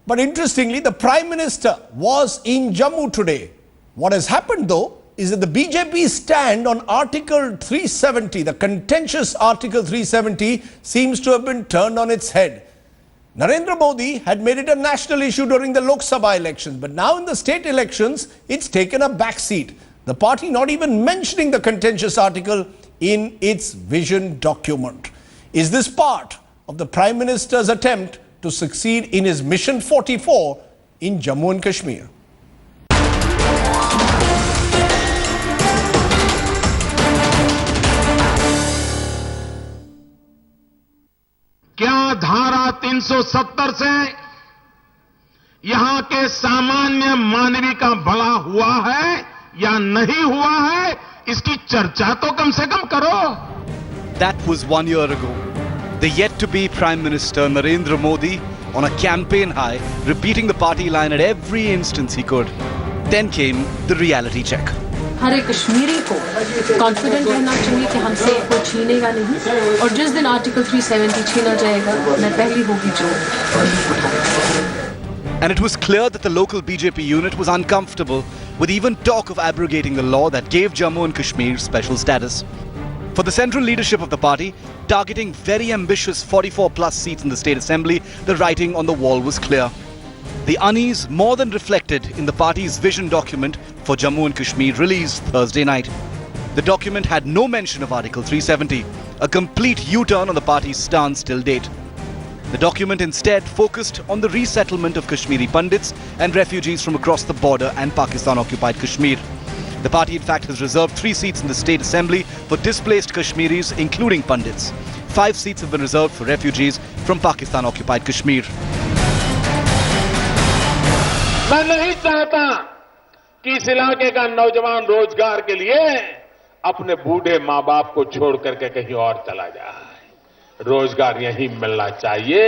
But interestingly, the Prime Minister was in Jammu today. What has happened though is that the BJP stand on Article 370, the contentious Article 370, seems to have been turned on its head. Narendra Modi had made it a national issue during the Lok Sabha elections, but now in the state elections, it's taken a back seat. The party not even mentioning the contentious article in its vision document. Is this part of the Prime Minister's attempt to succeed in his Mission 44 in Jammu and Kashmir? क्या धारा 370 से यहां के सामान्य मानवी का भला हुआ है या नहीं हुआ है, इसकी चर्चा तो कम से कम करो. That was 1 year ago. The yet-to-be Prime Minister Narendra Modi on a campaign high, repeating the party line at every instance he could. Then came the reality check. हर एक कश्मीरी को कॉन्फिडेंट रहना चाहिए कि हमसे कोई छीनेगा नहीं, और जिस दिन आर्टिकल 370 छीना जाएगा, मैं पहली होगी जो उठाएगा. And it was clear that the local BJP unit was uncomfortable with even talk of abrogating the law that gave Jammu and Kashmir special status. For the central leadership of the party, targeting very ambitious 44+ seats in the State Assembly, the writing on the wall was clear. The unease more than reflected in the party's vision document for Jammu and Kashmir released Thursday night. The document had no mention of Article 370, a complete U-turn on the party's stance till date. The document instead focused on the resettlement of Kashmiri Pandits and refugees from across the border and Pakistan-occupied Kashmir. The party in fact has reserved 3 seats in the State Assembly for displaced Kashmiris, including Pandits. 5 seats have been reserved for refugees from Pakistan-occupied Kashmir. मैं नहीं चाहता कि इस इलाके का नौजवान रोजगार के लिए अपने बूढ़े मां बाप को छोड़ करके कहीं और चला जाए. रोजगार यहीं मिलना चाहिए,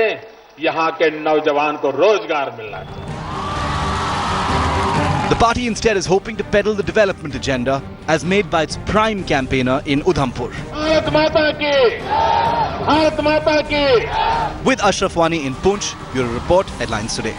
यहां के नौजवान को रोजगार मिलना चाहिए. The party instead is hoping to peddle the development agenda as made by its prime campaigner in Udhampur. Bharat माता की, भारत माता की. With Ashraf Wani in Poonch, Bureau Report, Headlines Today.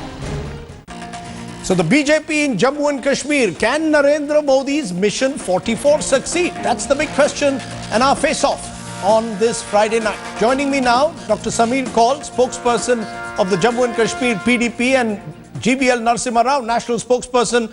So the BJP in Jammu and Kashmir, can Narendra Modi's Mission 44 succeed? That's the big question and our face-off on this Friday night. Joining me now, Dr. Sameer Kaul, spokesperson of the Jammu and Kashmir PDP, and GBL Narasimha Rao, national spokesperson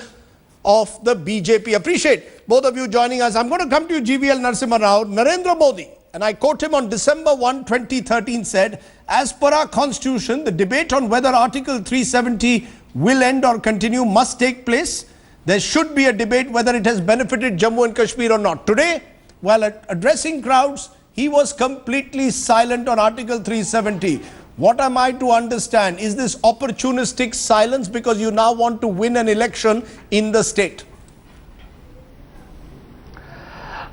of the BJP. Appreciate both of you joining us. I'm going to come to you, GBL Narasimha Rao. Narendra Modi, and I quote him on December 1, 2013, said, as per our constitution, the debate on whether Article 370 will end or continue must take place. There should be a debate whether it has benefited Jammu and Kashmir or not. Today, while addressing crowds, he was completely silent on Article 370. What am I to understand? Is this opportunistic silence because you now want to win an election in the state?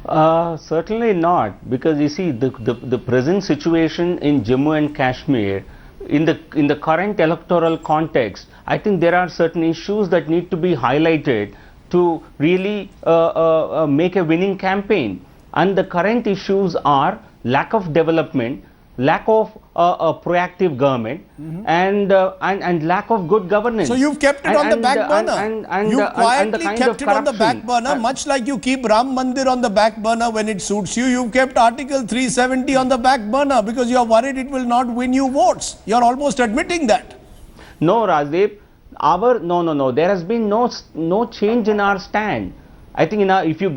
Certainly not, because you see the present situation in Jammu and Kashmir, in the current electoral context, I think there are certain issues that need to be highlighted to really make a winning campaign. And the current issues are lack of development, lack of a proactive government, and lack of good governance. So you've kept it on the back burner. You quietly kept it on the back burner, much like you keep Ram Mandir on the back burner when it suits you. You've kept Article 370 on the back burner because you're worried it will not win you votes. You're almost admitting that. No, Rajdeep, no. There has been no change in our stand. I think if you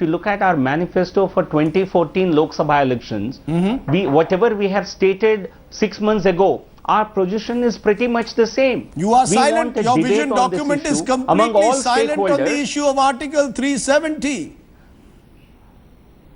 look at our manifesto for 2014 Lok Sabha elections, whatever we have stated 6 months ago, our position is pretty much the same. You are silent. Your vision document is completely silent on the issue of Article 370.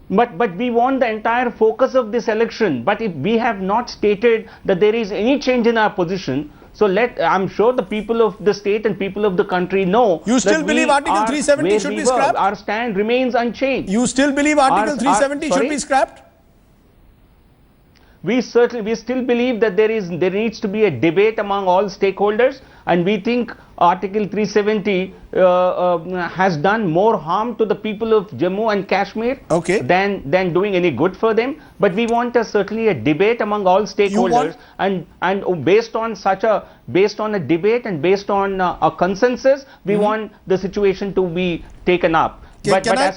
But we want the entire focus of this election. But if we have not stated that there is any change in our position, so I'm sure the people of the state and people of the country know. You still believe Article 370 should be scrapped? Our stand remains unchanged. You still believe Article 370 should be scrapped? we still believe that there needs to be a debate among all stakeholders, and we think Article 370 has done more harm to the people of Jammu and Kashmir than doing any good for them. But we want certainly a debate among all stakeholders, and based on a debate and based on a consensus, we want the situation to be taken up. Can I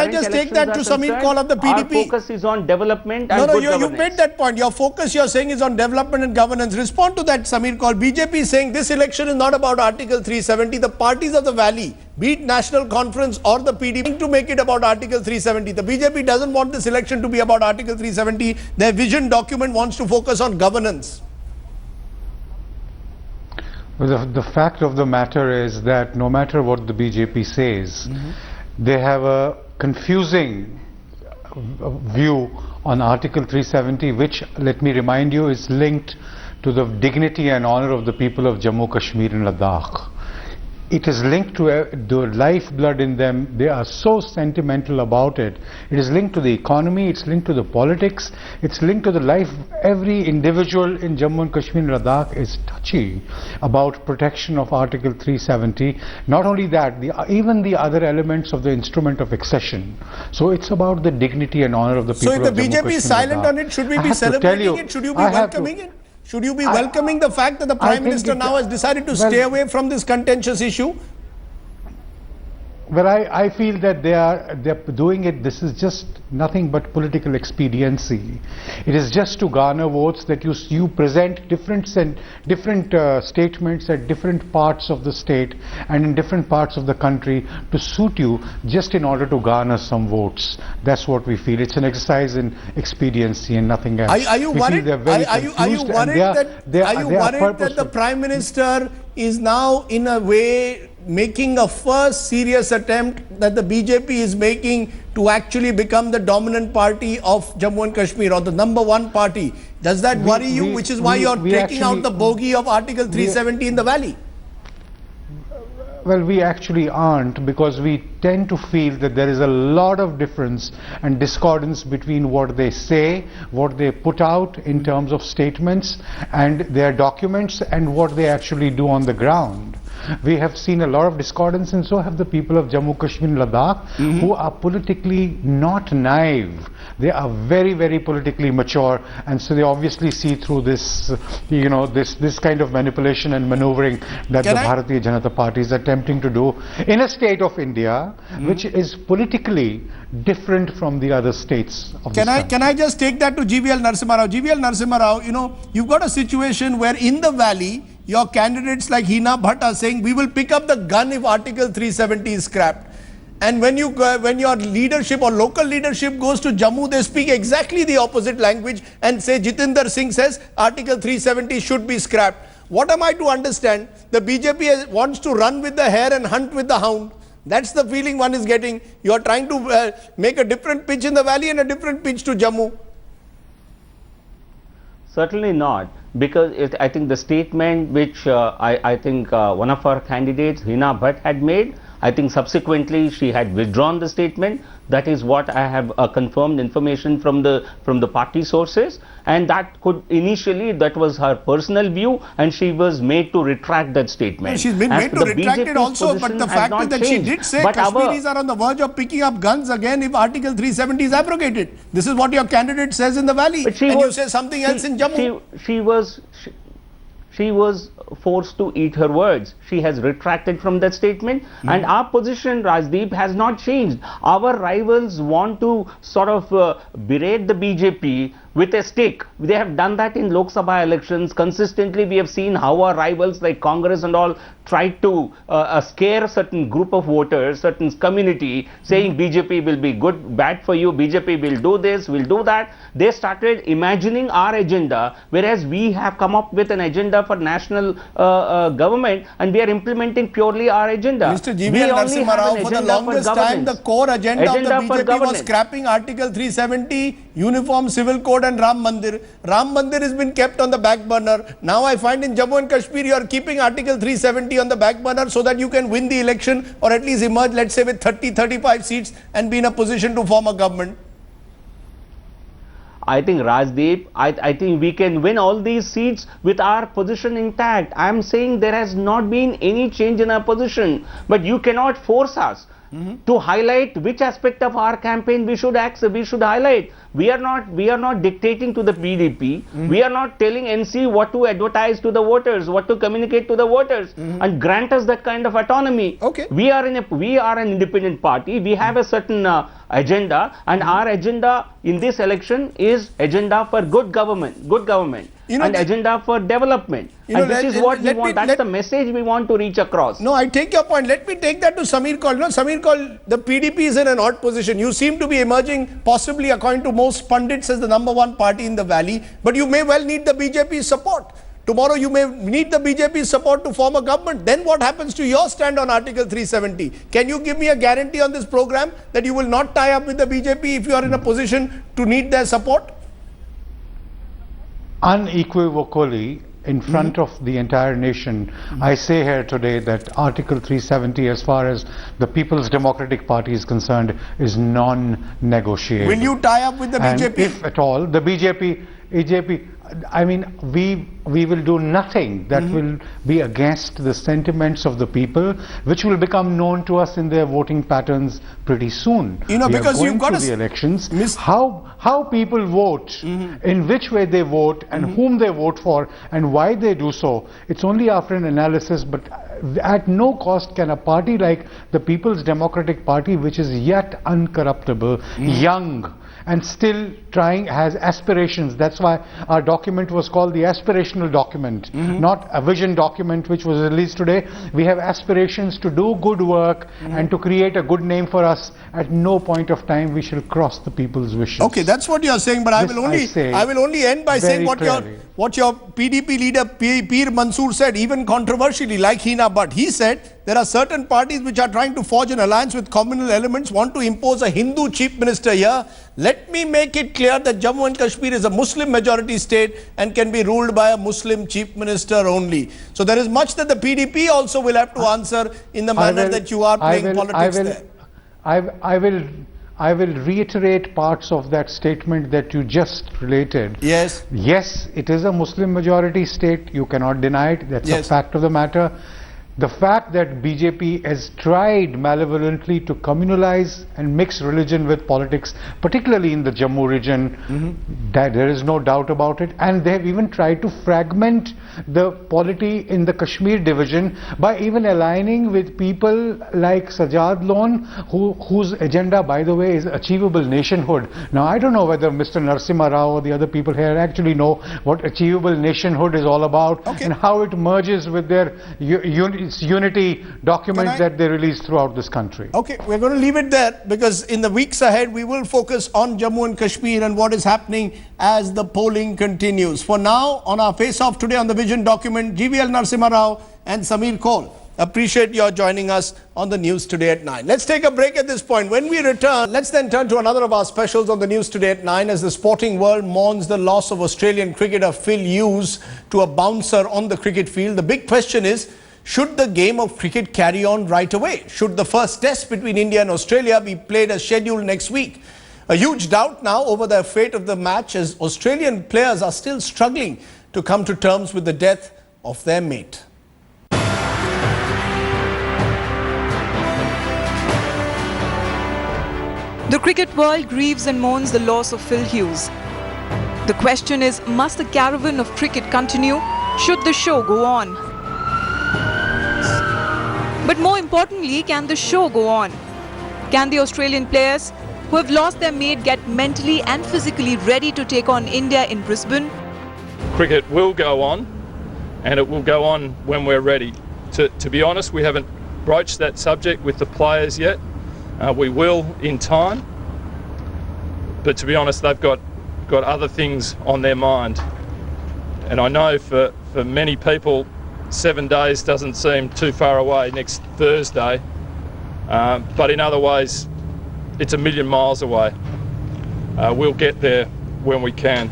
just take that to Samir Kaul of the PDP? Our focus is on development and good governance. You made that point. Your focus, you're saying, is on development and governance. Respond to that, Samir Kaul. BJP is saying this election is not about Article 370. The parties of the valley, be it National Conference or the PDP, to make it about Article 370. The BJP doesn't want this election to be about Article 370. Their vision document wants to focus on governance. Well, the fact of the matter is that no matter what the BJP says, they have a confusing view on Article 370, which, let me remind you, is linked to the dignity and honor of the people of Jammu, Kashmir and Ladakh. It is linked to the lifeblood in them. They are so sentimental about it. It is linked to the economy, it's linked to the politics, it's linked to the life. Every individual in Jammu and Kashmir and Ladakh is touchy about protection of Article 370. Not only that, even the other elements of the instrument of accession. So it's about the dignity and honor of the people of Jammu, Kashmir. So if the BJP is silent on it, should we be celebrating it? Should you be welcoming it? Should you be welcoming the fact that the Prime Minister now has decided to stay away from this contentious issue? Well, I feel that they're doing it. This is just nothing but political expediency. It is just to garner votes that you present different statements at different parts of the state and in different parts of the country to suit you, just in order to garner some votes. That's what we feel. It's an exercise in expediency and nothing else. Are you worried? Are you worried that the Prime Minister is now in a way making a first serious attempt that the BJP is making to actually become the dominant party of Jammu and Kashmir, or the #1 party? Does that worry you, which is why you're taking out the bogey of Article 370 in the valley? Well, we actually aren't, because we tend to feel that there is a lot of difference and discordance between what they say, what they put out in terms of statements and their documents, and what they actually do on the ground. We have seen a lot of discordance, and so have the people of Jammu, Kashmir and Ladakh, who are politically not naive. They are very, very politically mature, and so they obviously see through this, this kind of manipulation and maneuvering that the Bharatiya Janata Party is attempting to do in a state of India, which is politically different from the other states of this country. Can I just take that to GVL Narasimha Rao? GVL Narasimha Rao, you've got a situation where in the valley, your candidates like Hina Bhatt are saying, we will pick up the gun if Article 370 is scrapped. And when your leadership or local leadership goes to Jammu, they speak exactly the opposite language and say, Jitinder Singh says Article 370 should be scrapped. What am I to understand? The BJP wants to run with the hare and hunt with the hound. That's the feeling one is getting. You are trying to make a different pitch in the valley and a different pitch to Jammu. Certainly not, because I think the statement which I think one of our candidates, Hina Bhatt, had made, I think subsequently she had withdrawn the statement. That is what I have confirmed information from the party sources, and that was her personal view, and she was made to retract that statement. Well, she's been made to retract it also, but the fact is that she did say Kashmiris are on the verge of picking up guns again if Article 370 is abrogated. This is what your candidate says in the valley, you say something else in Jammu. She was forced to eat her words. She has retracted from that statement, and our position, Rajdeep, has not changed. Our rivals want to sort of berate the BJP with a stick. They have done that in Lok Sabha elections. Consistently, we have seen how our rivals like Congress and all tried to scare certain group of voters, certain community, saying BJP will be bad for you, BJP will do this, will do that. They started imagining our agenda, whereas we have come up with an agenda for national government, and we are implementing purely our agenda. Mr. GVL Narasimha Rao, for the longest time, the core agenda of the BJP was scrapping Article 370, Uniform Civil Code and Ram Mandir. Ram Mandir has been kept on the back burner. Now I find in Jammu and Kashmir, you are keeping Article 370 on the back burner so that you can win the election, or at least emerge, let's say, with 30-35 seats and be in a position to form a government. I think Rajdeep, I think we can win all these seats with our position intact. I am saying there has not been any change in our position, but you cannot force us to highlight which aspect of our campaign we should highlight. We are not dictating to the PDP. We are not telling NC what to advertise to the voters, what to communicate to the voters, and grant us that kind of autonomy. Okay. We are an independent party. We have a certain agenda, and our agenda in this election is agenda for good government, and agenda for development. And this is what we want. That's the message we want to reach across. No, I take your point. Let me take that to Samir Kaul. No, Samir Kaul, the PDP is in an odd position. You seem to be emerging, possibly according to most pundits, as the #1 party in the valley. But you may well need the BJP's support. Tomorrow you may need the BJP's support to form a government. Then what happens to your stand on Article 370? Can you give me a guarantee on this program that you will not tie up with the BJP if you are in a position to need their support? Unequivocally, in front of the entire nation, I say here today that Article 370, as far as the People's Democratic Party is concerned, is non-negotiable. Will you tie up with the And BJP? if at all, the BJP, I mean, we will do nothing that will be against the sentiments of the people, which will become known to us in their voting patterns pretty soon. You know, we because are you've going got to the elections, Miss- how people vote, in which way they vote, and whom they vote for, and why they do so. It's only after an analysis, but at no cost can a party like the People's Democratic Party, which is yet uncorruptible, young, and still has aspirations. That's why our document was called the aspirational document, not a vision document which was released today. We have aspirations to do good work and to create a good name for us. At no point of time we shall cross the people's wishes. Okay, that's what you are saying, but I will only end by saying what your PDP leader Peer Mansoor said, even controversially, like Hina Butt. He said there are certain parties which are trying to forge an alliance with communal elements, want to impose a Hindu chief minister here. Let me make it clear that Jammu and Kashmir is a Muslim majority state and can be ruled by a Muslim chief minister only. So there is much that the PDP also will have to answer in the manner that you are playing politics there. I will reiterate parts of that statement that you just related. Yes. Yes, it is a Muslim majority state. You cannot deny it. That's a fact of the matter. The fact that BJP has tried malevolently to communalize and mix religion with politics, particularly in the Jammu region, that there is no doubt about it. And they have even tried to fragment the polity in the Kashmir division by even aligning with people like Sajad Lone, whose agenda, by the way, is achievable nationhood. Now, I don't know whether Mr. Narasimha Rao or the other people here actually know what achievable nationhood is all about and how it merges with their unity document that they release throughout this country. Okay, we're going to leave it there because in the weeks ahead we will focus on Jammu and Kashmir and what is happening as the polling continues. For now, on our face-off today on the Vision document, GVL Narasimha Rao and Samir Kaul. Appreciate your joining us on the News Today at 9. Let's take a break at this point. When we return, let's then turn to another of our specials on the News Today at 9 as the sporting world mourns the loss of Australian cricketer Phil Hughes to a bouncer on the cricket field. The big question is, should the game of cricket carry on right away? Should the first test between India and Australia be played as scheduled next week? A huge doubt now over the fate of the match as Australian players are still struggling to come to terms with the death of their mate. The cricket world grieves and mourns the loss of Phil Hughes. The question is, must the caravan of cricket continue? Should the show go on? But more importantly, can the show go on? Can the Australian players who have lost their mate get mentally and physically ready to take on India in Brisbane? Cricket will go on, and it will go on when we're ready. To be honest, we haven't broached that subject with the players yet. We will in time, but to be honest, they've got other things on their mind. And I know for many people, 7 days doesn't seem too far away next Thursday, but in other ways, it's a million miles away. We'll get there when we can.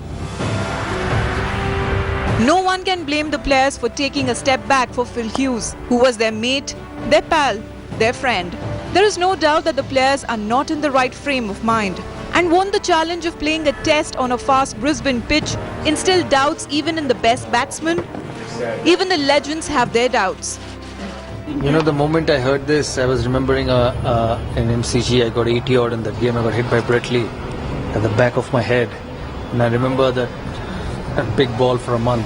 No one can blame the players for taking a step back for Phil Hughes, who was their mate, their pal, their friend. There is no doubt that the players are not in the right frame of mind. and won't the challenge of playing a test on a fast Brisbane pitch instill doubts even in the best batsmen? Even the legends have their doubts. You know, the moment I heard this, I was remembering in MCG, I got 80 odd in that game. I got hit by Brett Lee at the back of my head. And I remember that big ball for a month.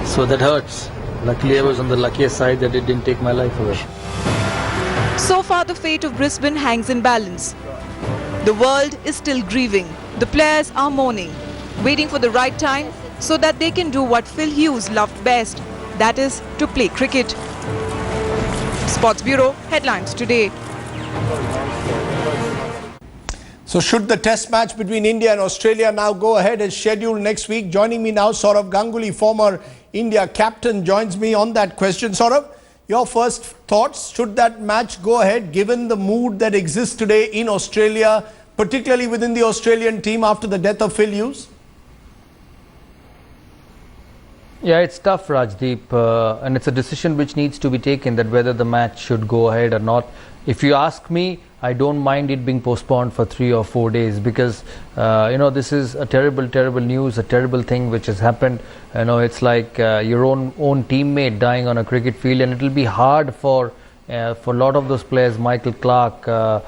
So that hurts. Luckily, I was on the luckiest side that it didn't take my life away. So far, the fate of Brisbane hangs in balance. The world is still grieving. The players are mourning, waiting for the right time so that they can do what Phil Hughes loved best, that is, to play cricket. Sports Bureau, headlines today. So should the test match between India and Australia now go ahead as scheduled next week? Joining me now, Saurav Ganguly, former India captain, joins me on that question. Saurav, your first thoughts, should that match go ahead given the mood that exists today in Australia, particularly within the Australian team after the death of Phil Hughes? Yeah, it's tough, Rajdeep, and it's a decision which needs to be taken, that whether the match should go ahead or not. If you ask me, I don't mind it being postponed for 3 or 4 days, because this is a terrible news, a terrible thing which has happened. It's like your own teammate dying on a cricket field, and it will be hard for a lot of those players. Michael Clarke,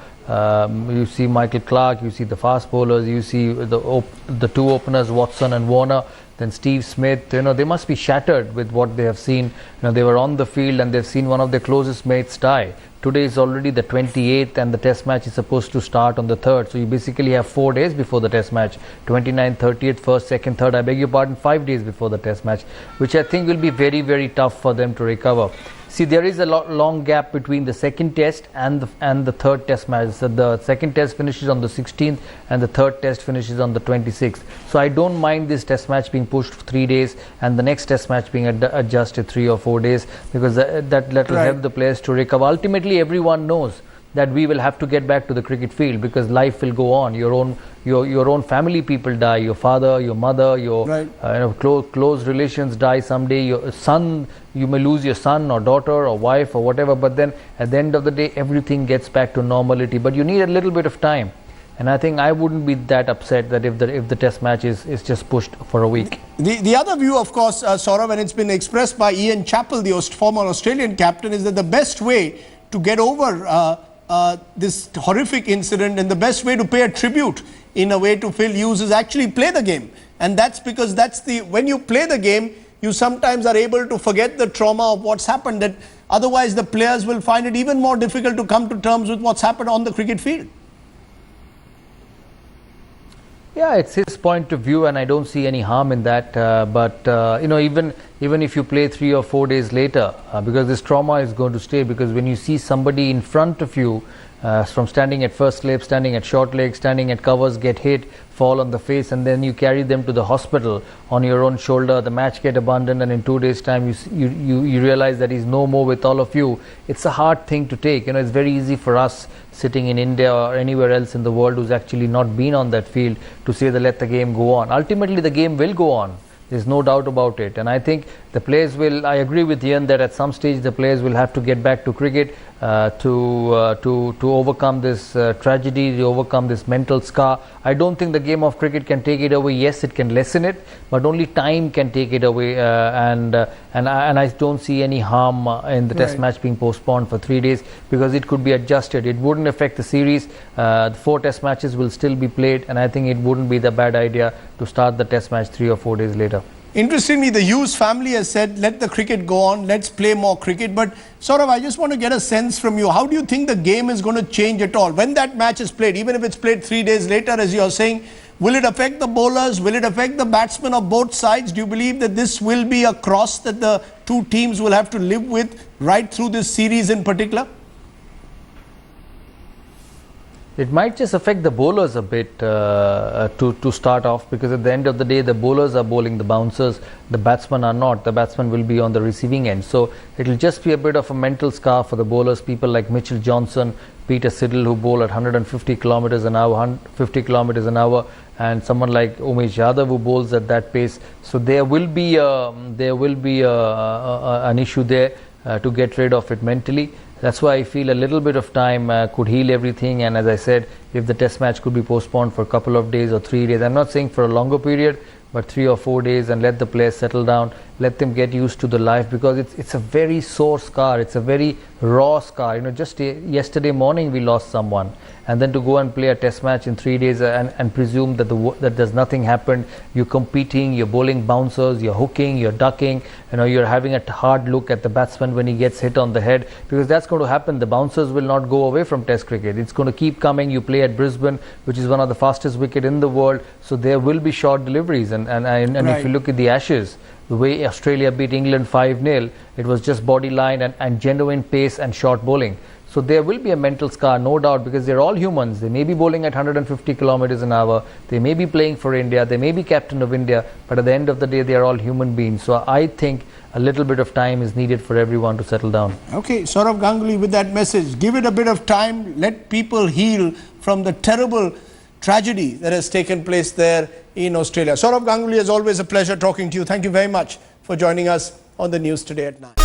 you see Michael Clarke, you see the fast bowlers, you see the two openers, Watson and Warner, then Steve Smith. They must be shattered with what they have seen. They were on the field and they've seen one of their closest mates die. Today is already the 28th and the test match is supposed to start on the 3rd. So you basically have 4 days before the test match. 29th, 30th, 1st, 2nd, 3rd. I beg your pardon, 5 days before the test match, which I think will be very tough for them to recover. See, there is a long gap between the second test and the third test match. So the second test finishes on the 16th and the third test finishes on the 26th. So I don't mind this test match being pushed for 3 days and the next test match being adjusted 3 or 4 days, because that will help the players to recover. Ultimately, everyone knows that we will have to get back to the cricket field because life will go on. Your own family people die. Your father, your mother, your close relations die someday. Your son, you may lose your son or daughter or wife or whatever. But then at the end of the day, everything gets back to normality. But you need a little bit of time. And I think I wouldn't be that upset that if the test match is just pushed for a week. The other view, of course, Saurav, and it's been expressed by Ian Chappell, the former Australian captain, is that the best way to get over this horrific incident and the best way to pay a tribute in a way to Phil Hughes is actually play the game. And that's because when you play the game, you sometimes are able to forget the trauma of what's happened, that otherwise the players will find it even more difficult to come to terms with what's happened on the cricket field. Yeah, it's his point of view and I don't see any harm in that, but even if you play 3 or 4 days later, because this trauma is going to stay, because when you see somebody in front of you from standing at first slip, standing at short leg, standing at covers, get hit, fall on the face, and then you carry them to the hospital on your own shoulder, the match get abandoned, and in 2 days time you realize that he's no more with all of you. It's a hard thing to take. It's very easy for us sitting in India or anywhere else in the world who's actually not been on that field to say that let the game go on. Ultimately the game will go on. There's no doubt about it, and I think the players will. I agree with Ian that at some stage the players will have to get back to cricket to overcome this tragedy, to overcome this mental scar. I don't think the game of cricket can take it away. Yes, it can lessen it, but only time can take it away. And I don't see any harm in the test match being postponed for 3 days, because it could be adjusted. It wouldn't affect the series. The 4 test matches will still be played, and I think it wouldn't be the bad idea to start the test match 3 or 4 days later. Interestingly, the Hughes family has said, let the cricket go on, let's play more cricket. But Saurav, I just want to get a sense from you, how do you think the game is going to change at all? When that match is played, even if it's played 3 days later, as you're saying, will it affect the bowlers? Will it affect the batsmen of both sides? Do you believe that this will be a cross that the two teams will have to live with right through this series in particular? It might just affect the bowlers a bit to start off, because at the end of the day the bowlers are bowling the bouncers, the batsmen are not. The batsmen will be on the receiving end. So it will just be a bit of a mental scar for the bowlers, people like Mitchell Johnson, Peter Siddle, who bowl at 150 kilometers an hour, 150 kilometers an hour, and someone like Umesh Yadav who bowls at that pace. So there will be an issue there to get rid of it mentally. that's why I feel a little bit of time could heal everything. And as I said, if the test match could be postponed for a couple of days or 3 days, I'm not saying for a longer period, but 3 or 4 days, and let the players settle down, let them get used to the life, because it's a very sore scar, it's a very raw scar. You know, just yesterday morning we lost someone, and then to go and play a test match in 3 days and presume that that there's nothing happened. You're competing, you're bowling bouncers, you're hooking, you're ducking, you know, you're having a hard look at the batsman when he gets hit on the head, because that's going to happen. The bouncers will not go away from test cricket. It's going to keep coming. You play at Brisbane, which is one of the fastest wicket in the world, so there will be short deliveries. And Right. if you look at the Ashes, the way Australia beat England 5-0, it was just body line and genuine pace and short bowling. So there will be a mental scar, no doubt, because they're all humans. They may be bowling at 150 kilometers an hour. They may be playing for India. They may be captain of India. But at the end of the day, they are all human beings. So I think a little bit of time is needed for everyone to settle down. Okay, Saurav Ganguly with that message. Give it a bit of time. Let people heal from the terrible tragedy that has taken place there in Australia. Saurav Ganguly, as always, a pleasure talking to you. Thank you very much for joining us on the news today at 9.